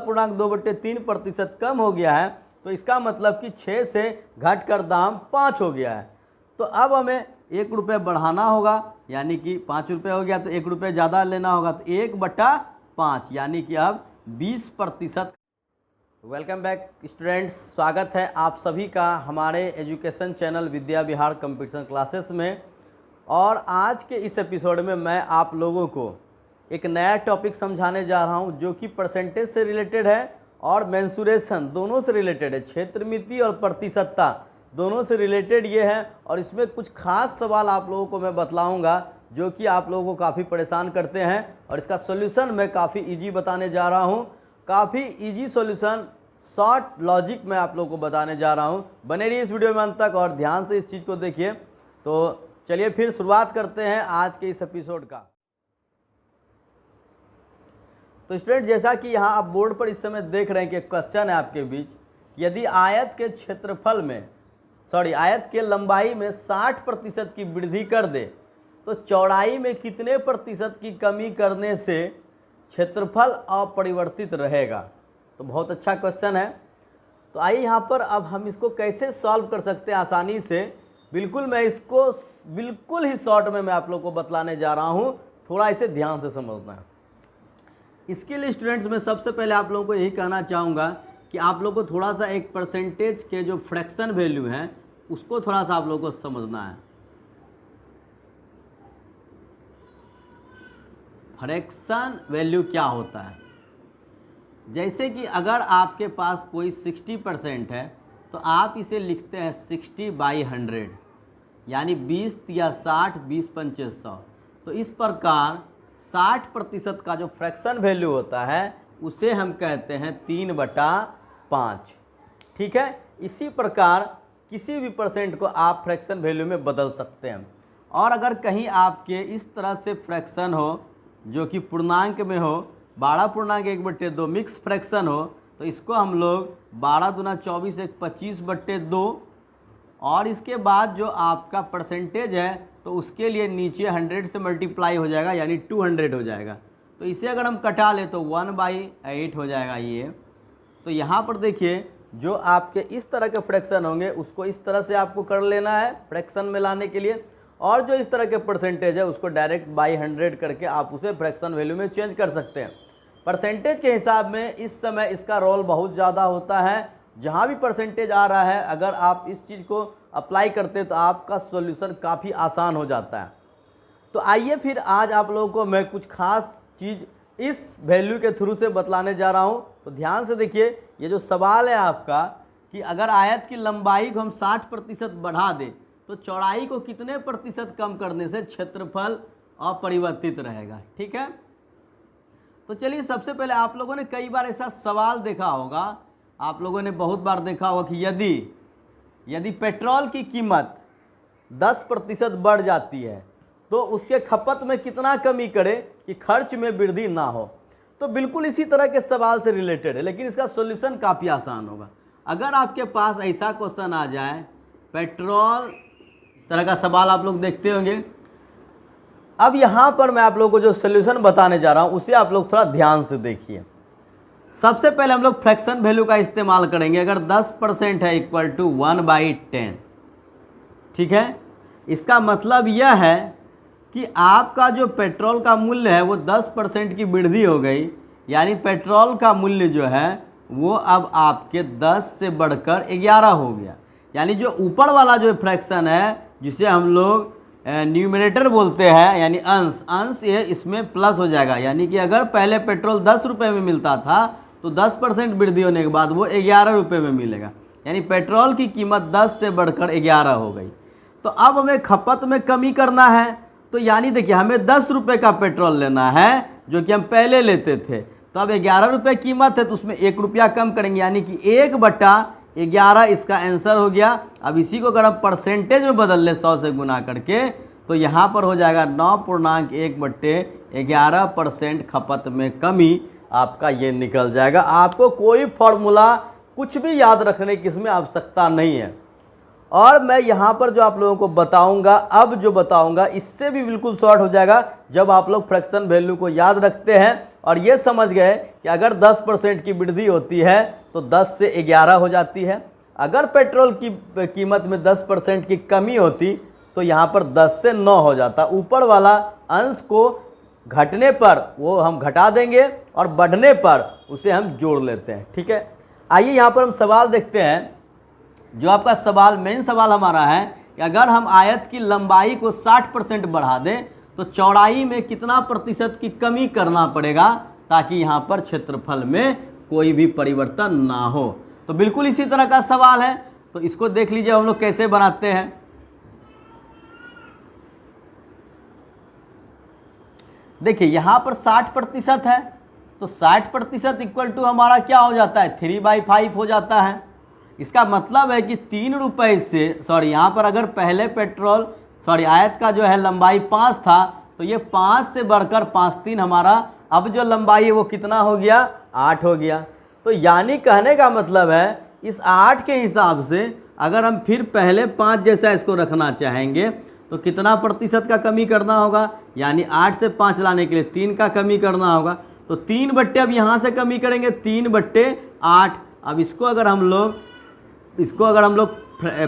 16.2/3% कम हो गया है, तो इसका मतलब कि 6 से घटकर दाम 5 हो गया है। तो अब हमें 1 रुपये बढ़ाना होगा, यानी कि 5 रुपये हो गया, तो 1 रुपये ज़्यादा लेना होगा, तो 1/5 यानी कि अब 20%। वेलकम बैक स्टूडेंट्स, स्वागत है आप सभी का हमारे education channel Vidya Vihar competition classes में। और आज के इस एपिसोड में मैं आप लोगों को एक नया टॉपिक समझाने जा रहा हूं, जो कि परसेंटेज से रिलेटेड है और मेंसुरेशन दोनों से रिलेटेड है। क्षेत्रमिति और प्रतिशतता दोनों से रिलेटेड ये है, और इसमें कुछ खास सवाल आप लोगों को मैं बतलाऊंगा जो कि आप लोगों को काफ़ी परेशान करते हैं, और इसका सॉल्यूशन मैं काफ़ी इजी बताने जा रहा हूं। काफ़ी इजी सॉल्यूशन, शॉर्ट लॉजिक मैं आप लोगों को बताने जा रहा हूं। बने रहिए इस वीडियो में अंत तक और ध्यान से इस चीज़ को देखिए। तो चलिए फिर शुरुआत करते हैं आज के इस एपिसोड का। तो स्टूडेंट, जैसा कि यहाँ आप बोर्ड पर इस समय देख रहे हैं कि क्वेश्चन है आपके बीच, यदि आयत के क्षेत्रफल में आयत के लंबाई में 60% की वृद्धि कर दे तो चौड़ाई में कितने प्रतिशत की कमी करने से क्षेत्रफल अपरिवर्तित रहेगा। तो बहुत अच्छा क्वेश्चन है। तो आइए यहाँ पर अब हम इसको कैसे सॉल्व कर सकते हैं आसानी से। बिल्कुल मैं इसको बिल्कुल ही शॉर्ट में मैं आप लोग को बतलाने जा रहा हूँ, थोड़ा इसे ध्यान से समझना है। इसके लिए स्टूडेंट्स मैं सबसे पहले आप लोगों को यही कहना चाहूँगा कि आप लोग को थोड़ा सा एक परसेंटेज के जो फ्रैक्शन वैल्यू है उसको थोड़ा सा आप लोगों को समझना है। फ्रैक्शन वैल्यू क्या होता है? जैसे कि अगर आपके पास कोई 60% है तो आप इसे लिखते हैं 60/100, यानी 20 या 60, 20/2500। तो इस प्रकार 60% का जो फ्रैक्शन वैल्यू होता है उसे हम कहते हैं 3/5। ठीक है, इसी प्रकार किसी भी परसेंट को आप फ्रैक्शन वैल्यू में बदल सकते हैं। और अगर कहीं आपके इस तरह से फ्रैक्शन हो जो कि पूर्णांक में हो, 12.1/2 मिक्स फ्रैक्शन हो, तो इसको हम लोग 12 दूना 24 1 25/2, और इसके बाद जो आपका परसेंटेज है तो उसके लिए नीचे 100 से मल्टीप्लाई हो जाएगा, यानी 200 हो जाएगा। तो इसे अगर हम कटा ले तो 1/8 हो जाएगा ये। तो यहाँ पर देखिए, जो आपके इस तरह के फ्रैक्शन होंगे उसको इस तरह से आपको कर लेना है फ्रैक्शन में लाने के लिए, और जो इस तरह के परसेंटेज है उसको डायरेक्ट बाई 100 करके आप उसे फ्रैक्शन वैल्यू में चेंज कर सकते हैं। परसेंटेज के हिसाब में इस समय इसका रोल बहुत ज़्यादा होता है। जहाँ भी परसेंटेज आ रहा है, अगर आप इस चीज़ को अप्लाई करते तो आपका सॉल्यूशन काफ़ी आसान हो जाता है। तो आइए फिर आज आप लोगों को मैं कुछ खास चीज़ इस वैल्यू के थ्रू से बतलाने जा रहा हूँ। तो ध्यान से देखिए, ये जो सवाल है आपका कि अगर आयत की लंबाई को हम 60% बढ़ा दें तो चौड़ाई को कितने प्रतिशत कम करने से क्षेत्रफल अपरिवर्तित रहेगा। ठीक है, तो चलिए सबसे पहले आप लोगों ने कई बार ऐसा सवाल देखा होगा, आप लोगों ने बहुत बार देखा होगा कि यदि पेट्रोल की कीमत 10% बढ़ जाती है तो उसके खपत में कितना कमी करे कि खर्च में वृद्धि ना हो। तो बिल्कुल इसी तरह के सवाल से रिलेटेड है, लेकिन इसका सॉल्यूशन काफ़ी आसान होगा। अगर आपके पास ऐसा क्वेश्चन आ जाए, पेट्रोल, इस तरह का सवाल आप लोग देखते होंगे। अब यहाँ पर मैं आप लोगों को जो सॉल्यूशन बताने जा रहा हूँ उसे आप लोग थोड़ा ध्यान से देखिए। सबसे पहले हम लोग फ्रैक्शन वैल्यू का इस्तेमाल करेंगे। अगर 10% है इक्वल टू 1/10, ठीक है, इसका मतलब यह है कि आपका जो पेट्रोल का मूल्य है वो 10% की वृद्धि हो गई, यानी पेट्रोल का मूल्य जो है वो अब आपके 10 से बढ़कर 11 हो गया। यानी जो ऊपर वाला जो फ्रैक्शन है जिसे हम लोग न्यूमरेटर बोलते हैं, यानी अंश ये इसमें प्लस हो जाएगा। यानी कि अगर पहले पेट्रोल 10 रुपये में मिलता था तो 10% वृद्धि होने के बाद वो 11 रुपये में मिलेगा, यानी पेट्रोल की कीमत 10 से बढ़कर 11 हो गई। तो अब हमें खपत में कमी करना है, तो यानी देखिए हमें 10 रुपये का पेट्रोल लेना है जो कि हम पहले लेते थे। तो अब 11 रुपये कीमत है तो उसमें 1 रुपया कम करेंगे, यानी कि 1/11 इसका आंसर हो गया। अब इसी को अगर हम परसेंटेज में बदल ले 100 से गुना करके तो यहाँ पर हो जाएगा 9.1/11% खपत में कमी आपका ये निकल जाएगा। आपको कोई फॉर्मूला कुछ भी याद रखने की इसमें आवश्यकता नहीं है। और मैं यहाँ पर जो आप लोगों को बताऊँगा, अब जो बताऊँगा इससे भी बिल्कुल शॉर्ट हो जाएगा। जब आप लोग फ्रैक्शन वैल्यू को याद रखते हैं और ये समझ गए कि अगर 10% की वृद्धि होती है तो 10 से 11 हो जाती है। अगर पेट्रोल की कीमत में 10% की कमी होती तो यहाँ पर 10 से 9 हो जाता। ऊपर वाला अंश को घटने पर वो हम घटा देंगे और बढ़ने पर उसे हम जोड़ लेते हैं। ठीक है, आइए यहाँ पर हम सवाल देखते हैं। जो आपका सवाल मेन सवाल हमारा है कि अगर हम आयत की लंबाई को 60% बढ़ा दें तो चौड़ाई में कितना प्रतिशत की कमी करना पड़ेगा ताकि यहाँ पर क्षेत्रफल में कोई भी परिवर्तन ना हो। तो बिल्कुल इसी तरह का सवाल है, तो इसको देख लीजिए हम लोग कैसे बनाते हैं। देखिए यहाँ पर 60% है तो 60% इक्वल टू हमारा क्या हो जाता है 3/5 हो जाता है। इसका मतलब है कि 3 रुपये से यहाँ पर अगर पहले पेट्रोल आयत का जो है लंबाई 5 था तो ये 5 से बढ़कर 5 3 हमारा अब जो लंबाई है वो कितना हो गया 8 हो गया। तो यानी कहने का मतलब है इस 8 के हिसाब से अगर हम फिर पहले 5 जैसा इसको रखना चाहेंगे तो कितना प्रतिशत का कमी करना होगा, यानी 8 से 5 लाने के लिए 3 का कमी करना होगा। तो 3 बट्टे अब यहाँ से कमी करेंगे 3/8। अब इसको अगर हम लोग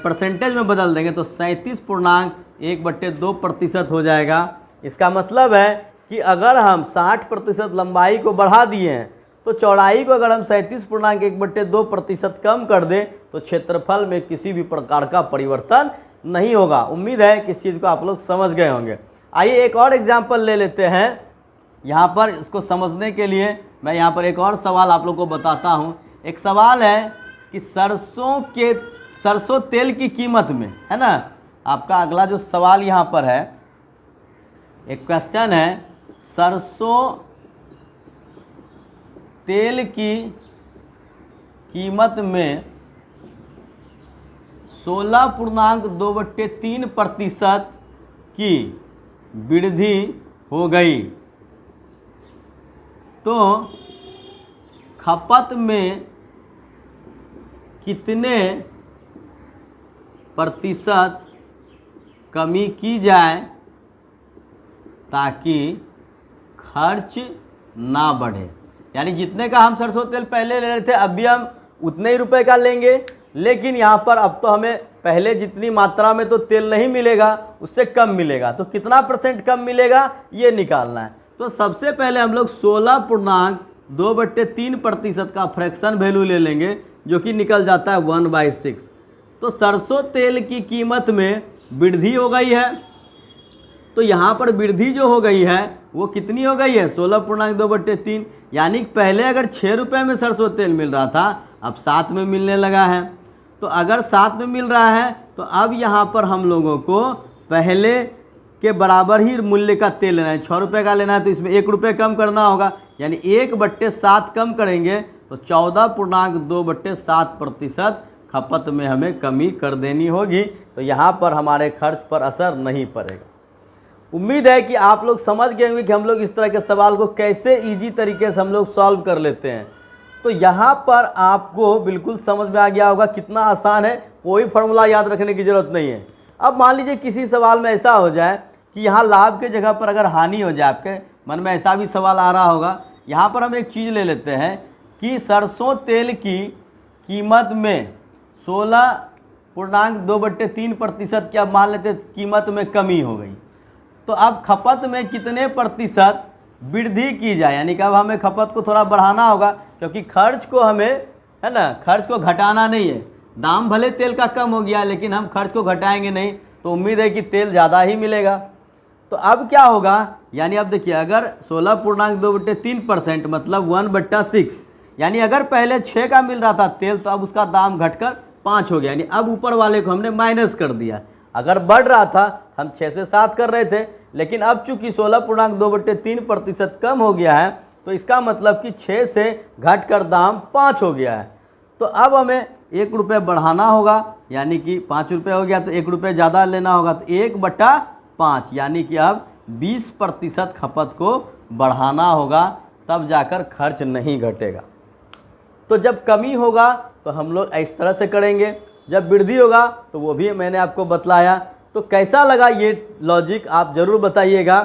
परसेंटेज में बदल देंगे तो 37.1/2% हो जाएगा। इसका मतलब है कि अगर हम 60% लंबाई को बढ़ा दिए हैं तो चौड़ाई को अगर हम 37.1/2% कम कर दें तो क्षेत्रफल में किसी भी प्रकार का परिवर्तन नहीं होगा। उम्मीद है कि इस चीज़ को आप लोग समझ गए होंगे। आइए एक और एग्जाम्पल ले लेते हैं। यहाँ पर इसको समझने के लिए मैं यहाँ पर एक और सवाल आप लोग को बताता हूँ। एक सवाल है कि सरसों तेल की कीमत में, है ना, आपका अगला जो सवाल यहाँ पर है, एक क्वेश्चन है सरसों तेल की कीमत में 16.2/3% की वृद्धि हो गई तो खपत में कितने प्रतिशत कमी की जाए ताकि खर्च ना बढ़े। यानी जितने का हम सरसों तेल पहले ले रहे थे अभी हम उतने ही रुपए का लेंगे, लेकिन यहाँ पर अब तो हमें पहले जितनी मात्रा में तो तेल नहीं मिलेगा, उससे कम मिलेगा। तो कितना % कम मिलेगा ये निकालना है। तो सबसे पहले हम लोग 16.2/3% का फ्रैक्शन वैल्यू ले लेंगे जो कि निकल जाता है 1/6। तो सरसों तेल की कीमत में वृद्धि हो गई है, तो यहाँ पर वृद्धि जो हो गई है वो कितनी हो गई है 16.2/3। यानी पहले अगर 6 रुपये में सरसों तेल मिल रहा था अब 7 में मिलने लगा है। तो अगर 7 में मिल रहा है तो अब यहाँ पर हम लोगों को पहले के बराबर ही मूल्य का तेल लेना है। 6 रुपये का लेना है तो इसमें 1 रुपये कम करना होगा, यानी 1/7 कम करेंगे तो 14.2/7% खपत में हमें कमी कर देनी होगी। तो यहाँ पर हमारे खर्च पर असर नहीं पड़ेगा। उम्मीद है कि आप लोग समझ गए होंगे कि हम लोग इस तरह के सवाल को कैसे इजी तरीके से हम लोग सॉल्व कर लेते हैं। तो यहाँ पर आपको बिल्कुल समझ में आ गया होगा कितना आसान है, कोई फॉर्मूला याद रखने की ज़रूरत नहीं है। अब मान लीजिए किसी सवाल में ऐसा हो जाए कि यहाँ लाभ के जगह पर अगर हानि हो जाए, आपके मन में ऐसा भी सवाल आ रहा होगा। यहाँ पर हम एक चीज़ ले लेते हैं कि सरसों तेल की कीमत में 16.2/3% की अब मान लेते कीमत में कमी हो गई, तो अब खपत में कितने प्रतिशत वृद्धि की जाए। यानी कि अब हमें खपत को थोड़ा बढ़ाना होगा, क्योंकि खर्च को हमें, है ना, खर्च को घटाना नहीं है। दाम भले तेल का कम हो गया लेकिन हम खर्च को घटाएंगे नहीं, तो उम्मीद है कि तेल ज़्यादा ही मिलेगा। तो अब क्या होगा, यानी अब देखिए अगर 16.2/3% मतलब 1/6, यानी अगर पहले 6 का मिल रहा था तेल तो अब उसका दाम घटकर 5 हो गया। यानी अब ऊपर वाले को हमने माइनस कर दिया। अगर बढ़ रहा था हम 6 से 7 कर रहे थे, लेकिन अब चूंकि 16.2/3% कम हो गया है तो इसका मतलब कि 6 से घटकर दाम 5 हो गया है। तो अब हमें 1 रुपये बढ़ाना होगा, यानी कि 5 रुपये हो गया तो 1 रुपये ज़्यादा लेना होगा, तो 1/5 यानी कि अब 20% खपत को बढ़ाना होगा, तब जाकर खर्च नहीं घटेगा। तो जब कमी होगा तो हम लोग इस तरह से करेंगे, जब वृद्धि होगा तो वो भी मैंने आपको बतलाया। तो कैसा लगा ये लॉजिक आप ज़रूर बताइएगा।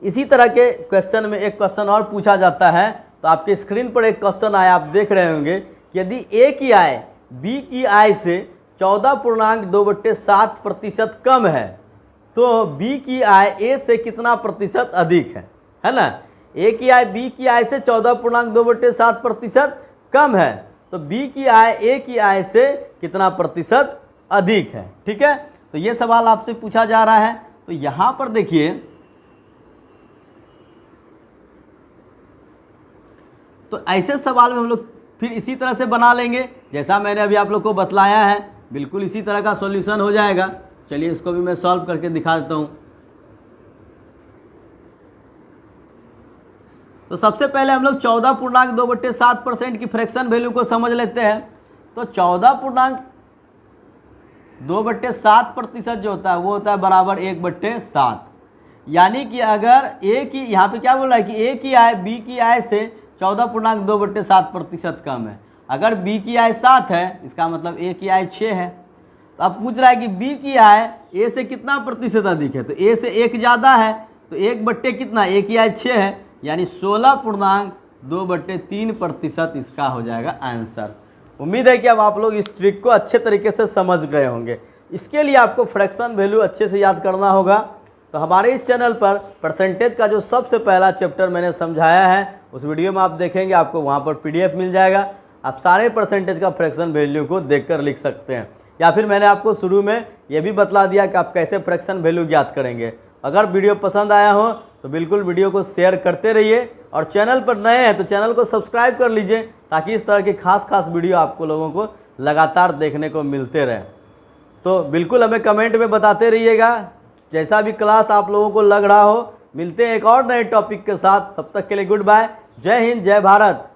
इसी तरह के क्वेश्चन में एक क्वेश्चन और पूछा जाता है। तो आपके स्क्रीन पर एक क्वेश्चन आया, आप देख रहे होंगे कि यदि ए की आय बी की आय से 14.2/7% कम है तो बी की आय ए से कितना प्रतिशत अधिक है ना। ए की आय बी की आय से 14.2/7% कम है तो बी की आय ए की आय से कितना प्रतिशत अधिक है। ठीक है, तो ये सवाल आपसे पूछा जा रहा है। तो यहाँ पर देखिए, तो ऐसे सवाल में हम लोग फिर इसी तरह से बना लेंगे जैसा मैंने अभी आप लोग को बतलाया है, बिल्कुल इसी तरह का सॉल्यूशन हो जाएगा। चलिए इसको भी मैं सॉल्व करके दिखा देता हूँ। तो सबसे पहले हम लोग 14.2/7% की फ्रैक्शन वैल्यू को समझ लेते हैं। तो 14.2/7% जो होता है वो होता है बराबर 1/7। यानी कि अगर ए की, यहाँ पे क्या बोल रहा है कि ए की आय बी की आय से 14.2/7% कम है। अगर बी की आय 7 है, इसका मतलब ए की आय 6 है। तो अब पूछ रहा है कि बी की आय ए से कितना प्रतिशत अधिक है। तो ए से 1 ज़्यादा है, तो 1 कितना, ए की आय 6 है, यानी 16.2/3% इसका हो जाएगा आंसर। उम्मीद है कि अब आप लोग इस ट्रिक को अच्छे तरीके से समझ गए होंगे। इसके लिए आपको फ्रैक्शन वैल्यू अच्छे से याद करना होगा। तो हमारे इस चैनल पर परसेंटेज का जो सबसे पहला चैप्टर मैंने समझाया है उस वीडियो में आप देखेंगे, आपको वहाँ पर PDF मिल जाएगा। आप सारे परसेंटेज का फ्रैक्शन वैल्यू को देखकर लिख सकते हैं। या फिर मैंने आपको शुरू में ये भी बतला दिया कि आप कैसे फ्रैक्शन वैल्यू ज्ञात करेंगे। अगर वीडियो पसंद आया हो तो बिल्कुल वीडियो को शेयर करते रहिए, और चैनल पर नए हैं तो चैनल को सब्सक्राइब कर लीजिए ताकि इस तरह की खास वीडियो आपको लोगों को लगातार देखने को मिलते रहे। तो बिल्कुल हमें कमेंट में बताते रहिएगा जैसा भी क्लास आप लोगों को लग रहा हो। मिलते हैं एक और नए टॉपिक के साथ, तब तक के लिए गुड बाय, जय हिंद, जय भारत।